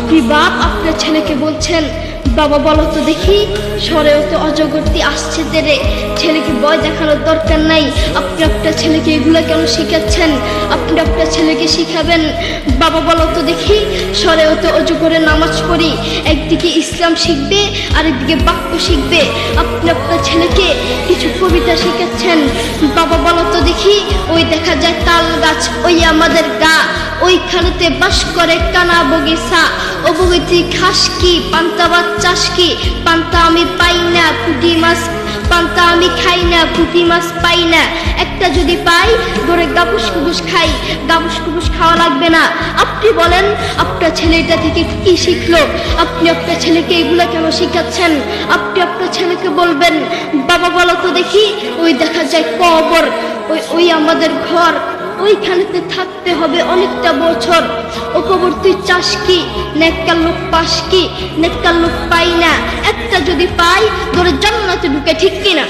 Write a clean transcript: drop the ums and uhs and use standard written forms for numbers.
আপনি বাপ আপনার ছেলেকে বলছেন, বাবা বলো তো দেখি, সরেও তো অজগরটি আসছে তেরে, ছেলেকে ভয় দেখানোর দরকার নাই। আপনি আপনার ছেলেকে এগুলো কেন শিখাচ্ছেন? আপনি আপনার ছেলেকে শিখাবেন, বাবা বলো তো দেখি, সরেও তো অজগরের নামাজ পড়ি। একদিকে ইসলাম শিখবে, আরেকদিকে বাক্য শিখবে। আপনি আপনার ছেলেকে কিছু কবিতা শিখাচ্ছেন, বাবা বলো তো দেখি, ওই দেখা যায় তাল গাছ, ওই আমাদের গা, ওইখানেতে বাস করে কানা বগিচা। ও বগিচি খাস কি, পান্তা ভাত চাষ কি, পান্তা আমি পাই না, পুঁটি মাছ পান্তা আমি খাই না, পুঁটি মাছ পাই না। একটা যদি পাই ধরে গাবুস কুবুস খাই, গাবুস কুবুস খাওয়া লাগবে না। আপনি বলেন আপনার ছেলে এটা থেকে কি শিখলো? আপনি আপনার ছেলেকে এগুলো কেন শিখাচ্ছেন? আপনি আপনার ছেলেকে বলবেন, বাবা বলো তো দেখি, ওই দেখা যায় কবর, ওই আমাদের ঘর, ওইখানেতে থাকতে হবে অনেকটা বছর। ও কবর তুই চাস কি, নেককার লোক পাস কি, নেককার লোক পাই না। একটা যদি পাই ধরে জান্নাতে ঢুকে, ঠিক কিনা?